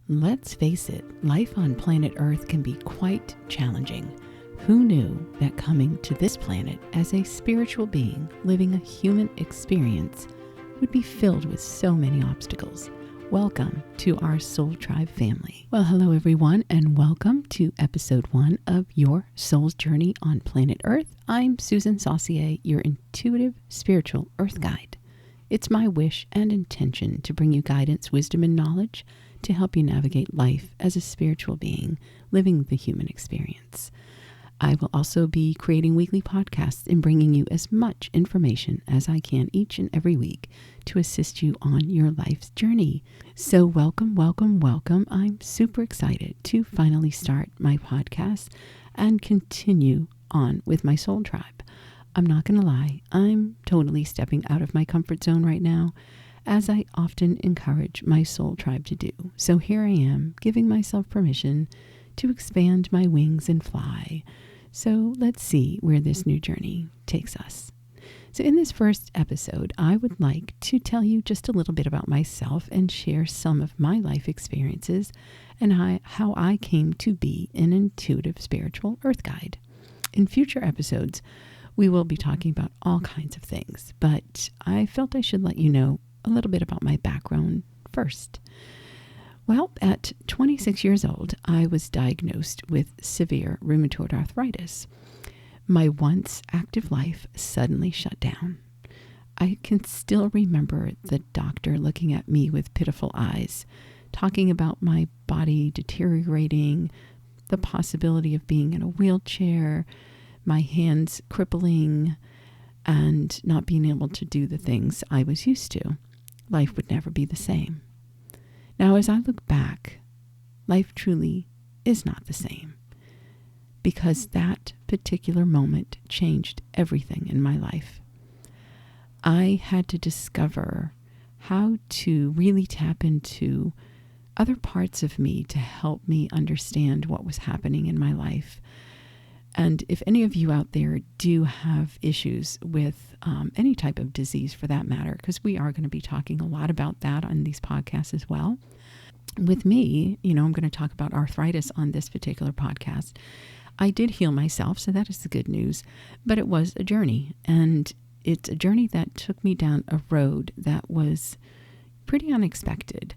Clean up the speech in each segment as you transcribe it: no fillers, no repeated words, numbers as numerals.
Let's face it, life on planet Earth can be quite challenging. Who knew that coming to this planet as a spiritual being living a human experience would be filled with so many obstacles? Welcome to our Soul Tribe family. Well, hello everyone, and welcome to episode 1 of Your Soul's Journey on Planet Earth. I'm Susan Saucier, your intuitive spiritual Earth guide. It's my wish and intention to bring you guidance, wisdom, and knowledge to help you navigate life as a spiritual being living the human experience. I will also be creating weekly podcasts and bringing you as much information as I can each and every week to assist you on your life's journey. So welcome, welcome, welcome. I'm super excited to finally start my podcast and continue on with my soul tribe. I'm not going to lie, I'm totally stepping out of my comfort zone right now, as I often encourage my soul tribe to do. So here I am, giving myself permission to expand my wings and fly. So let's see where this new journey takes us. So in this first episode, I would like to tell you just a little bit about myself and share some of my life experiences and how I came to be an intuitive spiritual earth guide. In future episodes, we will be talking about all kinds of things, but I felt I should let you know a little bit about my background first. Well, at 26 years old, I was diagnosed with severe rheumatoid arthritis. My once active life suddenly shut down. I can still remember the doctor looking at me with pitiful eyes, talking about my body deteriorating, the possibility of being in a wheelchair, my hands crippling, and not being able to do the things I was used to. Life would never be the same. Now, as I look back, life truly is not the same, because that particular moment changed everything in my life. I had to discover how to really tap into other parts of me to help me understand what was happening in my life. And if any of you out there do have issues with any type of disease for that matter, because we are going to be talking a lot about that on these podcasts as well. With me, I'm going to talk about arthritis on this particular podcast. I did heal myself, so that is the good news, but it was a journey. And it's a journey that took me down a road that was pretty unexpected.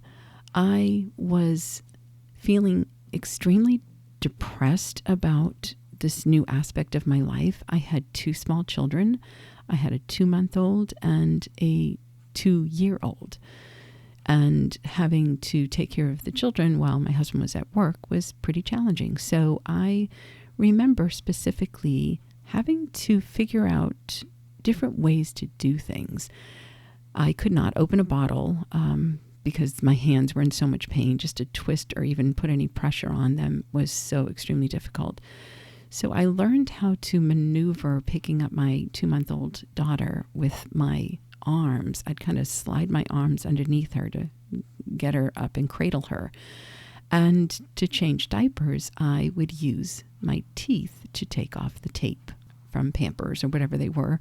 I was feeling extremely depressed about this new aspect of my life. I had 2 small children. I had a 2-month-old and a 2-year-old. And having to take care of the children while my husband was at work was pretty challenging. So I remember specifically having to figure out different ways to do things. I could not open a bottle because my hands were in so much pain. Just to twist or even put any pressure on them was so extremely difficult. So I learned how to maneuver picking up my 2-month-old daughter with my arms. I'd kind of slide my arms underneath her to get her up and cradle her. And to change diapers, I would use my teeth to take off the tape from Pampers or whatever they were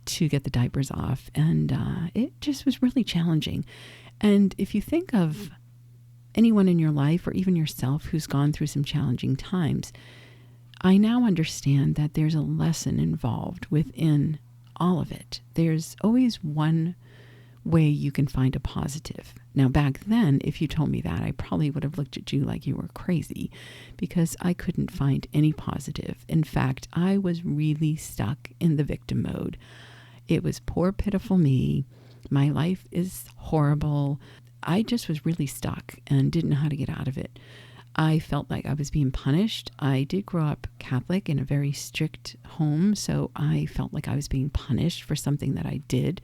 to get the diapers off. And it just was really challenging. And if you think of anyone in your life or even yourself who's gone through some challenging times, I now understand that there's a lesson involved within all of it. There's always one way you can find a positive. Now, back then, if you told me that, I probably would have looked at you like you were crazy, because I couldn't find any positive. In fact, I was really stuck in the victim mode. It was poor, pitiful me. My life is horrible. I just was really stuck and didn't know how to get out of it. I felt like I was being punished. I did grow up Catholic in a very strict home, so I felt like I was being punished for something that I didn't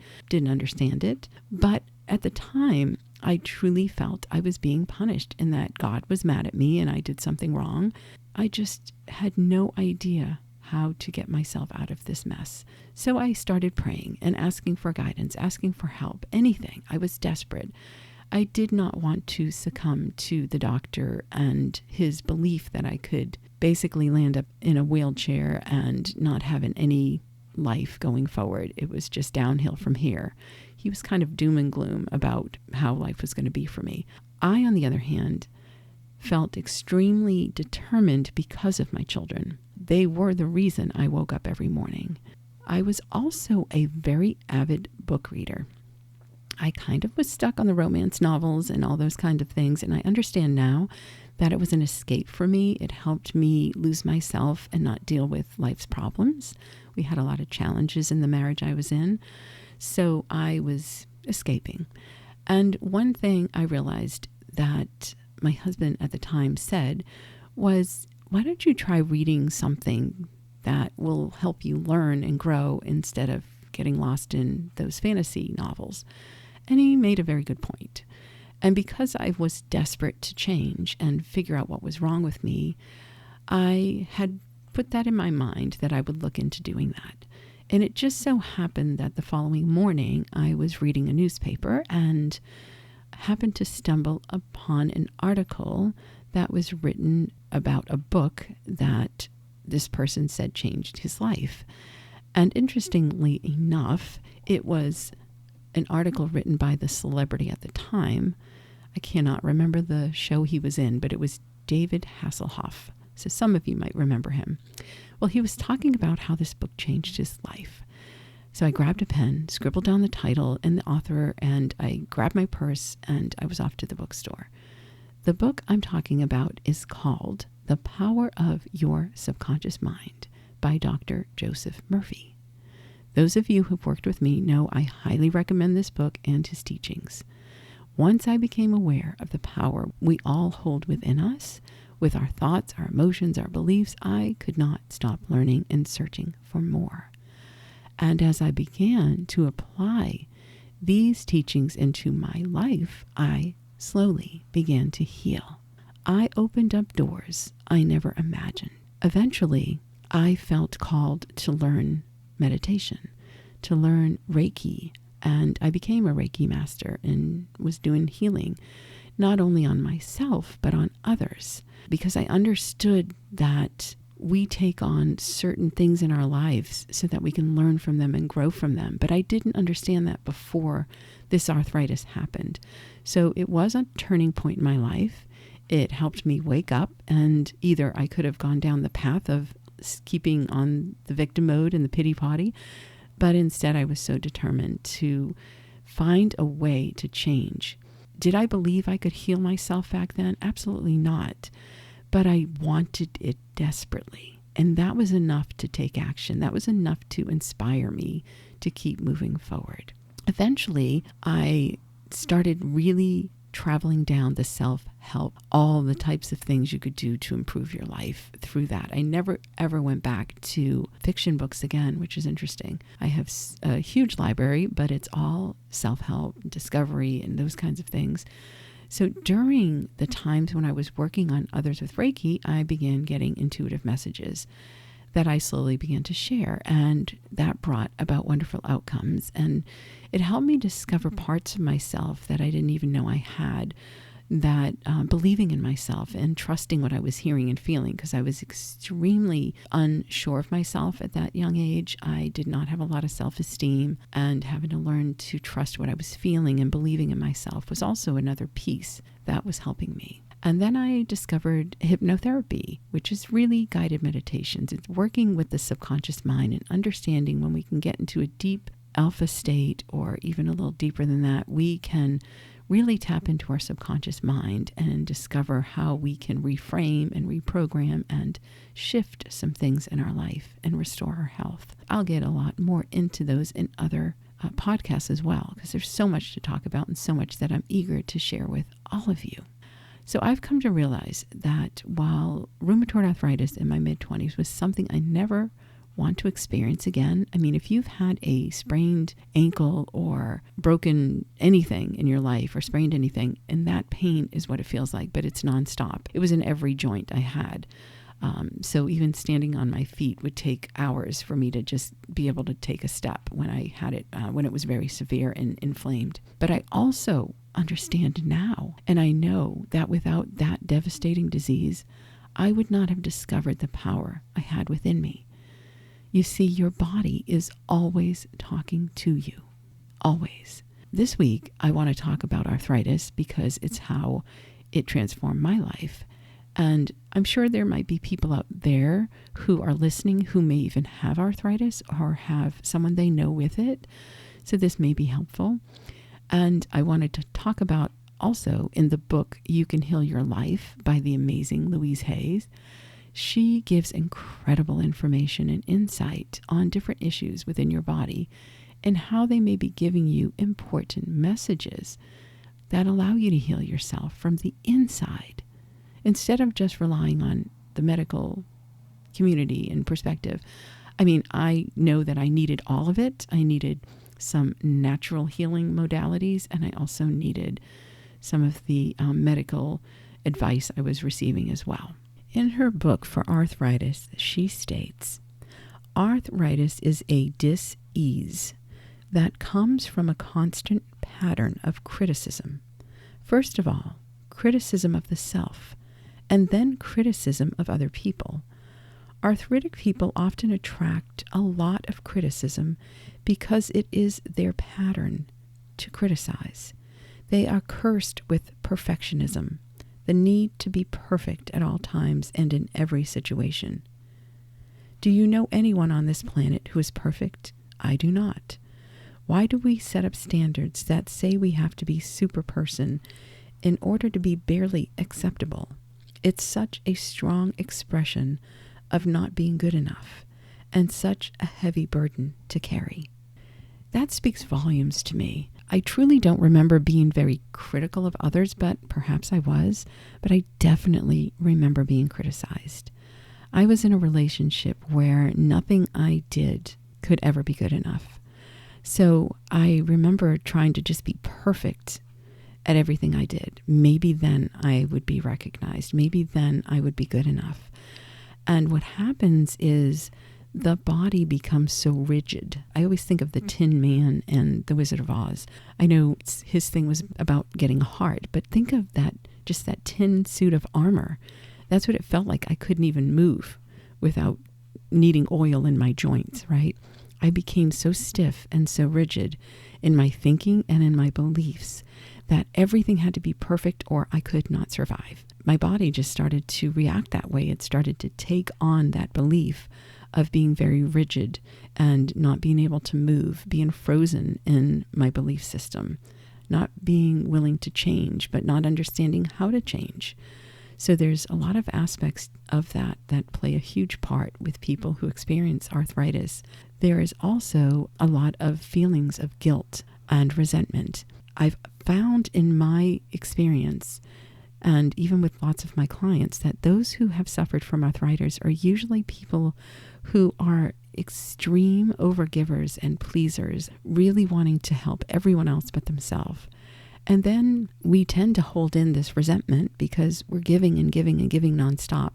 understand it. But at the time, I truly felt I was being punished and that God was mad at me and I did something wrong. I just had no idea how to get myself out of this mess. So I started praying and asking for guidance, asking for help, anything. I was desperate. I did not want to succumb to the doctor and his belief that I could basically land up in a wheelchair and not having any life going forward. It was just downhill from here. He was kind of doom and gloom about how life was going to be for me. I, on the other hand, felt extremely determined because of my children. They were the reason I woke up every morning. I was also a very avid book reader. I kind of was stuck on the romance novels and all those kind of things, and I understand now that it was an escape for me. It helped me lose myself and not deal with life's problems. We had a lot of challenges in the marriage I was in, so I was escaping. And one thing I realized that my husband at the time said was, why don't you try reading something that will help you learn and grow instead of getting lost in those fantasy novels? And he made a very good point. And because I was desperate to change and figure out what was wrong with me, I had put that in my mind that I would look into doing that. And it just so happened that the following morning I was reading a newspaper and happened to stumble upon an article that was written about a book that this person said changed his life. And interestingly enough, it was an article written by the celebrity at the time. I cannot remember the show he was in, but it was David Hasselhoff. So some of you might remember him. Well, he was talking about how this book changed his life. So I grabbed a pen, scribbled down the title and the author, and I grabbed my purse and I was off to the bookstore. The book I'm talking about is called The Power of Your Subconscious Mind by Dr. Joseph Murphy. Those of you who've worked with me know I highly recommend this book and his teachings. Once I became aware of the power we all hold within us, with our thoughts, our emotions, our beliefs, I could not stop learning and searching for more. And as I began to apply these teachings into my life, I slowly began to heal. I opened up doors I never imagined. Eventually, I felt called to learn meditation, to learn Reiki, and I became a Reiki master and was doing healing, not only on myself, but on others, because I understood that we take on certain things in our lives so that we can learn from them and grow from them. But I didn't understand that before this arthritis happened. So it was a turning point in my life. It helped me wake up, and either I could have gone down the path of keeping on the victim mode and the pity potty, but instead I was so determined to find a way to change. Did I believe I could heal myself back then? Absolutely not. But I wanted it desperately. And that was enough to take action. That was enough to inspire me to keep moving forward. Eventually, I started really traveling down the self-help, all the types of things you could do to improve your life through that. I never ever went back to fiction books again, which is interesting. I have a huge library, but it's all self-help, discovery, and those kinds of things. So during the times when I was working on others with Reiki, I began getting intuitive messages that I slowly began to share, and that brought about wonderful outcomes. And it helped me discover parts of myself that I didn't even know I had, that believing in myself and trusting what I was hearing and feeling, because I was extremely unsure of myself at that young age. I did not have a lot of self-esteem, and having to learn to trust what I was feeling and believing in myself was also another piece that was helping me. And then I discovered hypnotherapy, which is really guided meditations. It's working with the subconscious mind and understanding when we can get into a deep alpha state, or even a little deeper than that, we can really tap into our subconscious mind and discover how we can reframe and reprogram and shift some things in our life and restore our health. I'll get a lot more into those in other podcasts as well, because there's so much to talk about and so much that I'm eager to share with all of you. So I've come to realize that while rheumatoid arthritis in my mid-20s was something I never want to experience again. I mean, if you've had a sprained ankle or broken anything in your life or sprained anything, and that pain is what it feels like, but it's nonstop. It was in every joint I had. So even standing on my feet would take hours for me to just be able to take a step when I had it, when it was very severe and inflamed. But I also understand now, and I know that without that devastating disease, I would not have discovered the power I had within me. You see, your body is always talking to you. Always. This week, I want to talk about arthritis because it's how it transformed my life. And I'm sure there might be people out there who are listening who may even have arthritis or have someone they know with it. So this may be helpful. And I wanted to talk about also in the book, You Can Heal Your Life by the amazing Louise Hayes. She gives incredible information and insight on different issues within your body and how they may be giving you important messages that allow you to heal yourself from the inside instead of just relying on the medical community and perspective. I mean, I know that I needed all of it. I needed some natural healing modalities, and I also needed some of the medical advice I was receiving as well. In her book for arthritis, she states, arthritis is a dis-ease that comes from a constant pattern of criticism. First of all, criticism of the self, and then criticism of other people. Arthritic people often attract a lot of criticism because it is their pattern to criticize. They are cursed with perfectionism, the need to be perfect at all times and in every situation. Do you know anyone on this planet who is perfect? I do not. Why do we set up standards that say we have to be super person in order to be barely acceptable? It's such a strong expression of not being good enough and such a heavy burden to carry. That speaks volumes to me. I truly don't remember being very critical of others, but perhaps I was. But I definitely remember being criticized. I was in a relationship where nothing I did could ever be good enough. So I remember trying to just be perfect at everything I did. Maybe then I would be recognized. Maybe then I would be good enough. And what happens is the body becomes so rigid. I always think of the Tin Man and the Wizard of Oz. I know his thing was about getting a heart, but think of that, just that tin suit of armor. That's what it felt like. I couldn't even move without needing oil in my joints, right? I became so stiff and so rigid in my thinking and in my beliefs that everything had to be perfect or I could not survive. My body just started to react that way. It started to take on that belief of being very rigid and not being able to move, being frozen in my belief system, not being willing to change, but not understanding how to change. So there's a lot of aspects of that play a huge part with people who experience arthritis. There is also a lot of feelings of guilt and resentment. I've found in my experience, and even with lots of my clients, that those who have suffered from arthritis are usually people who are extreme overgivers and pleasers, really wanting to help everyone else but themselves. And then we tend to hold in this resentment because we're giving and giving and giving nonstop,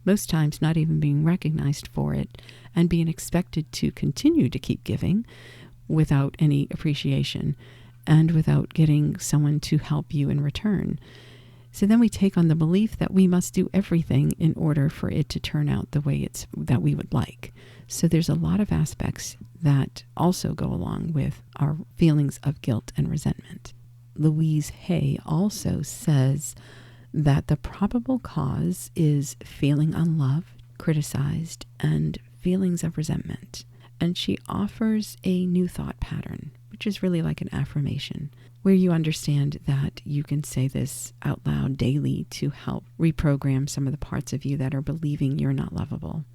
most times not even being recognized for it and being expected to continue to keep giving without any appreciation and without getting someone to help you in return. So then we take on the belief that we must do everything in order for it to turn out the way that we would like. So there's a lot of aspects that also go along with our feelings of guilt and resentment. Louise Hay also says that the probable cause is feeling unloved, criticized, and feelings of resentment. And she offers a new thought pattern, which is really like an affirmation, where you understand that you can say this out loud daily to help reprogram some of the parts of you that are believing you're not lovable.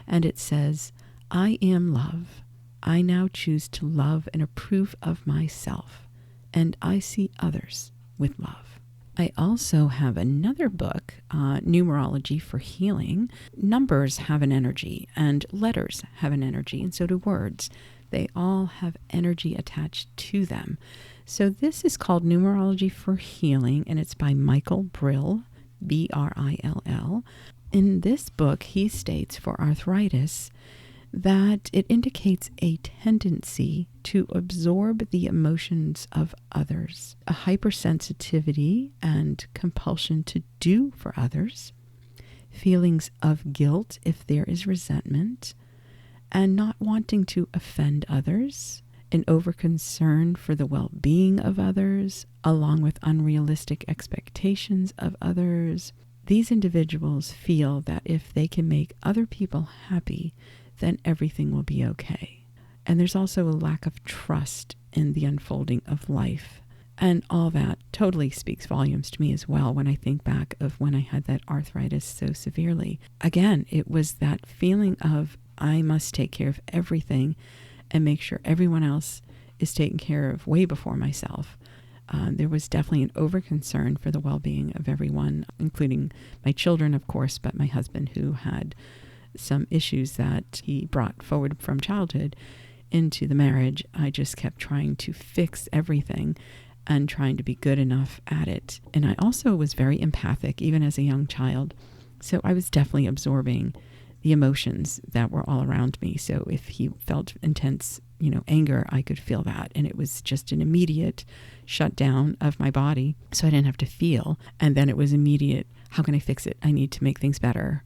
And it says, I am love. I now choose to love and approve of myself, and I see others with love. I also have another book, Numerology for Healing. Numbers have an energy, and letters have an energy, and so do words. They all have energy attached to them. So this is called Numerology for Healing, and it's by Michael Brill, Brill. In this book, he states for arthritis that it indicates a tendency to absorb the emotions of others, a hypersensitivity and compulsion to do for others, feelings of guilt if there is resentment, and not wanting to offend others, an over-concern for the well-being of others, along with unrealistic expectations of others, these individuals feel that if they can make other people happy, then everything will be okay. And there's also a lack of trust in the unfolding of life. And all that totally speaks volumes to me as well when I think back of when I had that arthritis so severely. Again, it was that feeling of I must take care of everything and make sure everyone else is taken care of way before myself. There was definitely an over-concern for the well-being of everyone, including my children, of course, but my husband, who had some issues that he brought forward from childhood into the marriage. I just kept trying to fix everything and trying to be good enough at it. And I also was very empathic, even as a young child. So I was definitely absorbing the emotions that were all around me. So if he felt intense, anger, I could feel that. And it was just an immediate shutdown of my body. So I didn't have to feel. And then it was immediate, how can I fix it? I need to make things better.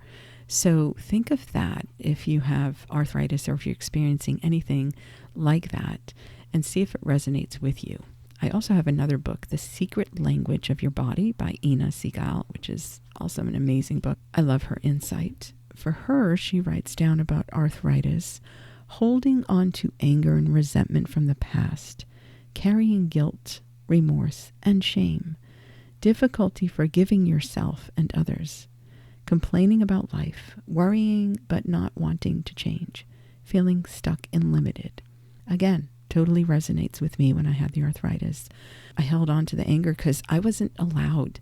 So think of that if you have arthritis or if you're experiencing anything like that, and see if it resonates with you. I also have another book, The Secret Language of Your Body by Ina Segal, which is also an amazing book. I love her insight. For her, she writes down about arthritis, holding on to anger and resentment from the past, carrying guilt, remorse, and shame, difficulty forgiving yourself and others, complaining about life, worrying but not wanting to change, feeling stuck and limited. Again, totally resonates with me when I had the arthritis. I held on to the anger because I wasn't allowed.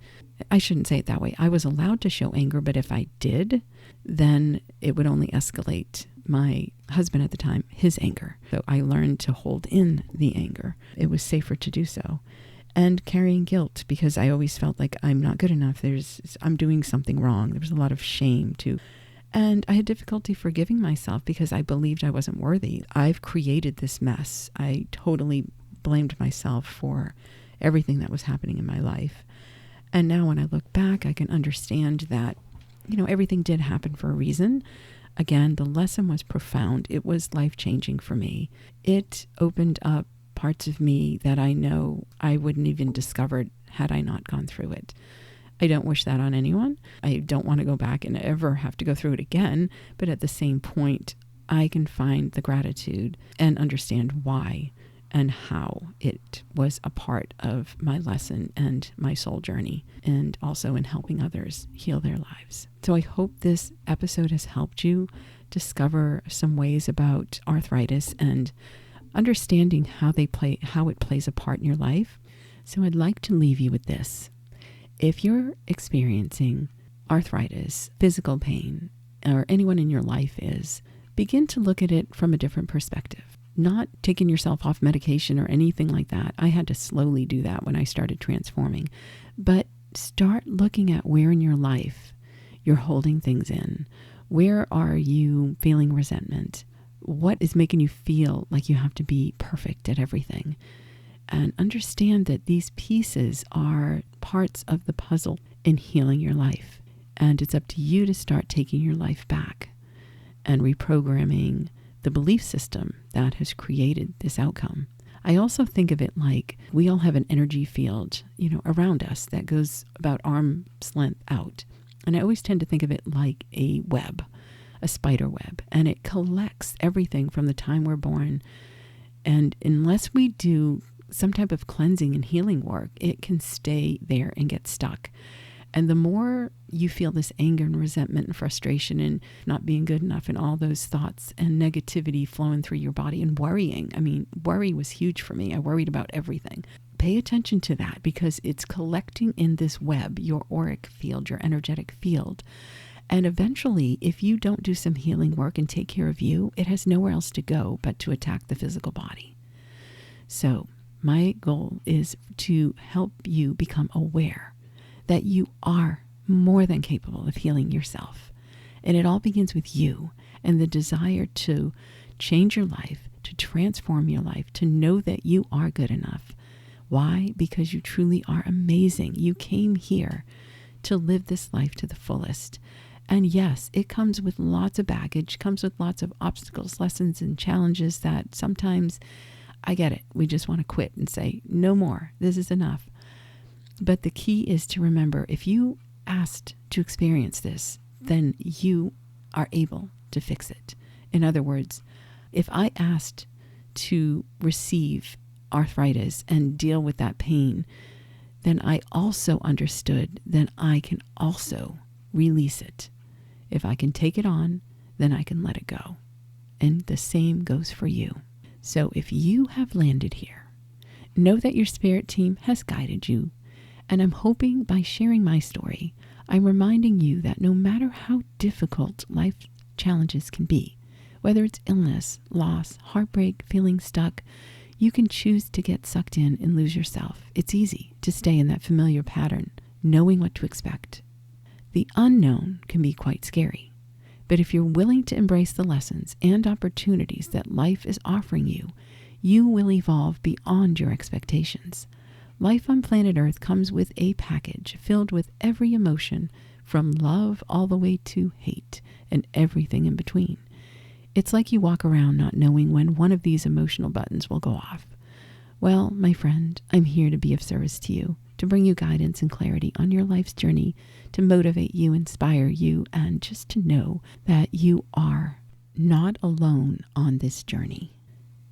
I shouldn't say it that way. I was allowed to show anger, but if I did, then it would only escalate my husband at the time, his anger. So I learned to hold in the anger. It was safer to do so. And carrying guilt because I always felt like I'm not good enough. I'm doing something wrong. There was a lot of shame too. And I had difficulty forgiving myself because I believed I wasn't worthy. I've created this mess. I totally blamed myself for everything that was happening in my life. And now when I look back, I can understand that, everything did happen for a reason. Again, the lesson was profound. It was life-changing for me. It opened up parts of me that I know I wouldn't even discovered had I not gone through it. I don't wish that on anyone. I don't want to go back and ever have to go through it again. But at the same point, I can find the gratitude and understand why and how it was a part of my lesson and my soul journey, and also in helping others heal their lives. So I hope this episode has helped you discover some ways about arthritis and understanding how it plays a part in your life. So I'd like to leave you with this. If you're experiencing arthritis, physical pain, or anyone in your life is, begin to look at it from a different perspective. Not taking yourself off medication or anything like that. I had to slowly do that when I started transforming. But start looking at where in your life you're holding things in. Where are you feeling resentment? What is making you feel like you have to be perfect at everything? And understand that these pieces are parts of the puzzle in healing your life. And it's up to you to start taking your life back and reprogramming the belief system that has created this outcome. I also think of it like we all have an energy field, around us that goes about arm's length out. And I always tend to think of it like a web, a spider web, and it collects everything from the time we're born. And unless we do some type of cleansing and healing work, it can stay there and get stuck. And the more you feel this anger and resentment and frustration and not being good enough and all those thoughts and negativity flowing through your body and worrying. Worry was huge for me. I worried about everything. Pay attention to that because it's collecting in this web, your auric field, your energetic field. And eventually, if you don't do some healing work and take care of you, it has nowhere else to go but to attack the physical body. So my goal is to help you become aware that you are more than capable of healing yourself. And it all begins with you and the desire to change your life, to transform your life, to know that you are good enough. Why? Because you truly are amazing. You came here to live this life to the fullest. And yes, it comes with lots of baggage, comes with lots of obstacles, lessons, and challenges that sometimes, I get it, we just want to quit and say, no more, this is enough. But the key is to remember, if you asked to experience this, then you are able to fix it. In other words, if I asked to receive arthritis and deal with that pain, then I also understood that I can also release it. If I can take it on, then I can let it go. And the same goes for you. So if you have landed here, know that your spirit team has guided you. And I'm hoping by sharing my story, I'm reminding you that no matter how difficult life challenges can be, whether it's illness, loss, heartbreak, feeling stuck, you can choose to get sucked in and lose yourself. It's easy to stay in that familiar pattern, knowing what to expect. The unknown can be quite scary, but if you're willing to embrace the lessons and opportunities that life is offering you, you will evolve beyond your expectations. Life on planet Earth comes with a package filled with every emotion, from love all the way to hate and everything in between. It's like you walk around not knowing when one of these emotional buttons will go off. Well, my friend, I'm here to be of service to you, to bring you guidance and clarity on your life's journey, to motivate you, inspire you, and just to know that you are not alone on this journey,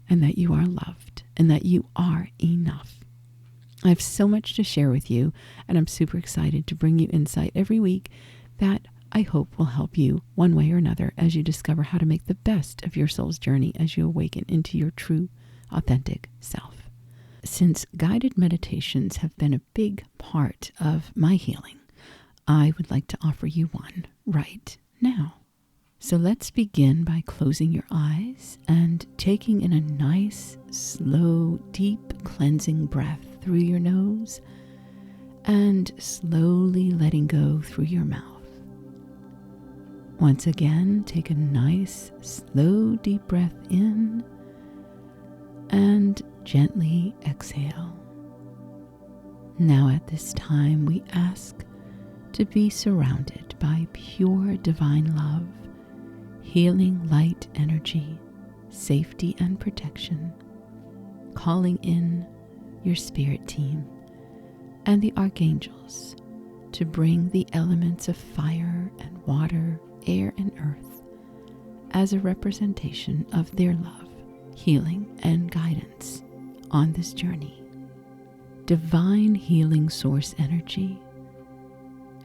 and that you are loved, and that you are enough. I have so much to share with you, and I'm super excited to bring you insight every week that I hope will help you one way or another as you discover how to make the best of your soul's journey as you awaken into your true, authentic self. Since guided meditations have been a big part of my healing, I would like to offer you one right now. So let's begin by closing your eyes and taking in a nice, slow, deep cleansing breath through your nose and slowly letting go through your mouth. Once again, take a nice, slow, deep breath in and gently exhale. Now at this time, we ask to be surrounded by pure divine love, healing light energy, safety and protection, calling in your spirit team and the archangels to bring the elements of fire and water, air and earth as a representation of their love, healing, and guidance on this journey. Divine healing source energy,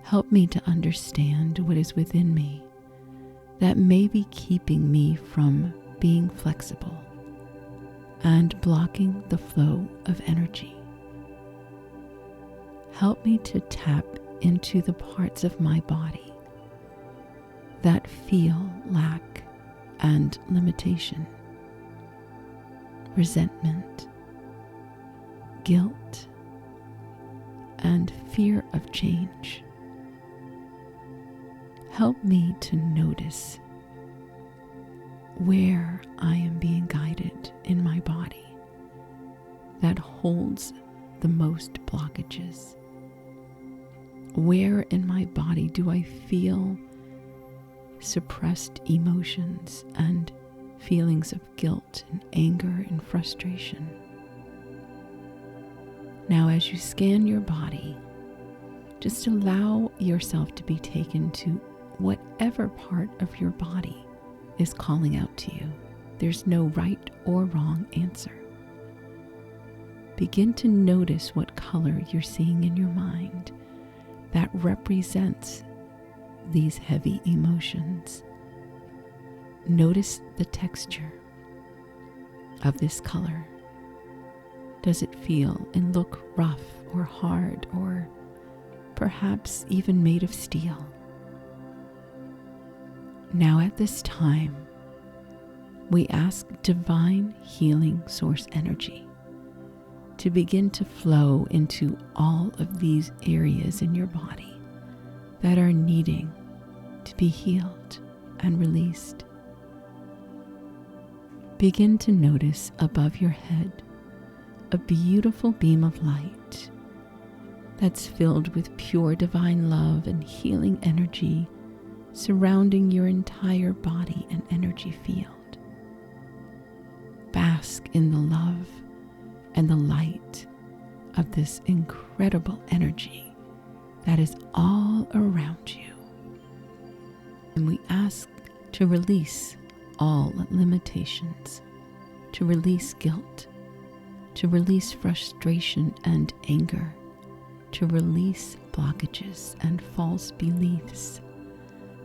help me to understand what is within me that may be keeping me from being flexible and blocking the flow of energy. Help me to tap into the parts of my body that feel lack and limitation, resentment, guilt, and fear of change. Help me to notice where I am being guided in my body that holds the most blockages. Where in my body do I feel suppressed emotions and feelings of guilt and anger and frustration? Now, as you scan your body, just allow yourself to be taken to whatever part of your body is calling out to you. There's no right or wrong answer. Begin to notice what color you're seeing in your mind that represents these heavy emotions. Notice the texture of this color. Does it feel and look rough or hard or perhaps even made of steel? Now at this time, we ask divine healing source energy to begin to flow into all of these areas in your body that are needing to be healed and released. Begin to notice above your head a beautiful beam of light that's filled with pure divine love and healing energy surrounding your entire body and energy field. Bask in the love and the light of this incredible energy that is all around you. And we ask to release all limitations, to release guilt, to release frustration and anger, to release blockages and false beliefs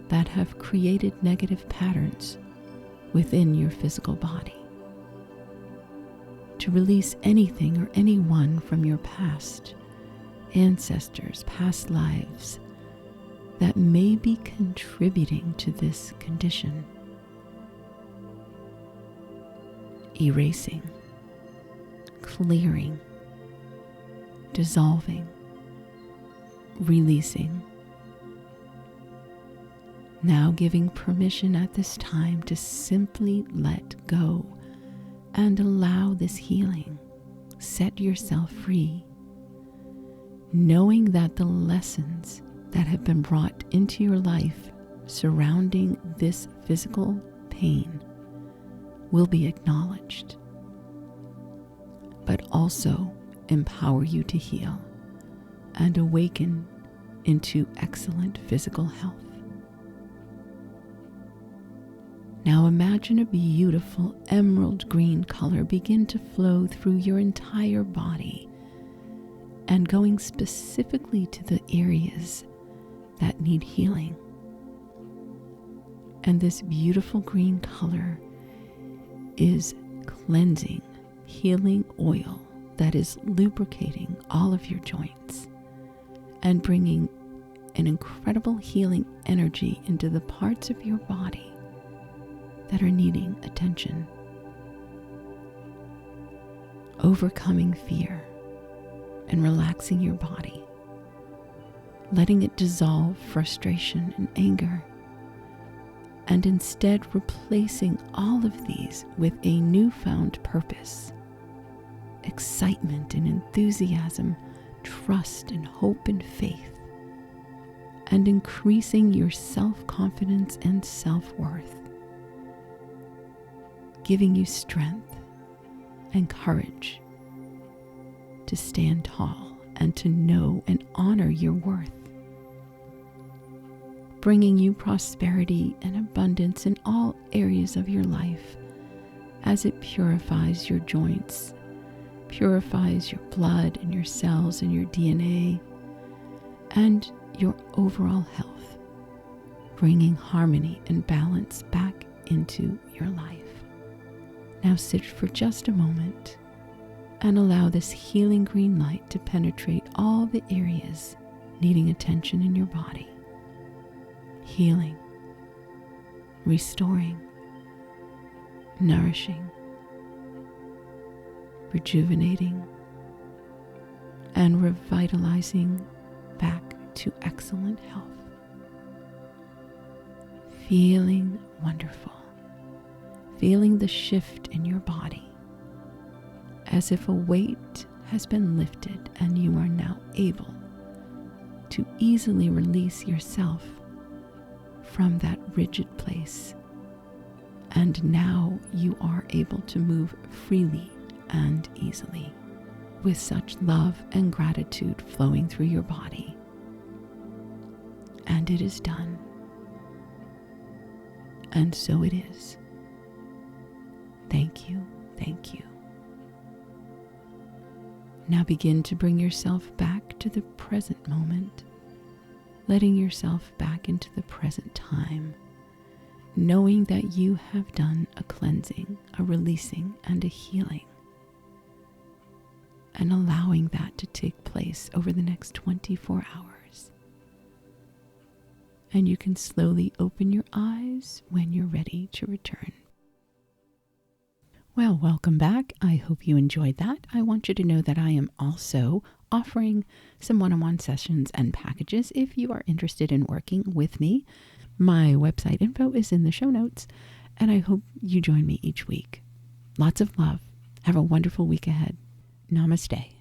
that have created negative patterns within your physical body, to release anything or anyone from your past, ancestors, past lives that may be contributing to this condition. Erasing, clearing, dissolving, releasing. Now giving permission at this time to simply let go and allow this healing. Set yourself free, knowing that the lessons that have been brought into your life surrounding this physical pain will be acknowledged, but also empower you to heal and awaken into excellent physical health. Now imagine a beautiful emerald green color begin to flow through your entire body and going specifically to the areas that need healing. And this beautiful green color is cleansing, healing oil that is lubricating all of your joints and bringing an incredible healing energy into the parts of your body that are needing attention. Overcoming fear and relaxing your body, letting it dissolve frustration and anger, and instead replacing all of these with a newfound purpose, excitement and enthusiasm, trust and hope and faith, and increasing your self-confidence and self-worth, giving you strength and courage to stand tall and to know and honor your worth, bringing you prosperity and abundance in all areas of your life as it purifies your joints, purifies your blood and your cells and your DNA, and your overall health, bringing harmony and balance back into your life. Now sit for just a moment and allow this healing green light to penetrate all the areas needing attention in your body. Healing, restoring, nourishing, rejuvenating, and revitalizing back to excellent health. Feeling wonderful. Feeling the shift in your body as if a weight has been lifted and you are now able to easily release yourself from that rigid place. And now you are able to move freely and easily with such love and gratitude flowing through your body. And it is done. And so it is. Thank you, thank you. Now begin to bring yourself back to the present moment, letting yourself back into the present time, knowing that you have done a cleansing, a releasing, and a healing, and allowing that to take place over the next 24 hours. And you can slowly open your eyes when you're ready to return. Well, welcome back. I hope you enjoyed that. I want you to know that I am also offering some one-on-one sessions and packages if you are interested in working with me. My website info is in the show notes, and I hope you join me each week. Lots of love. Have a wonderful week ahead. Namaste.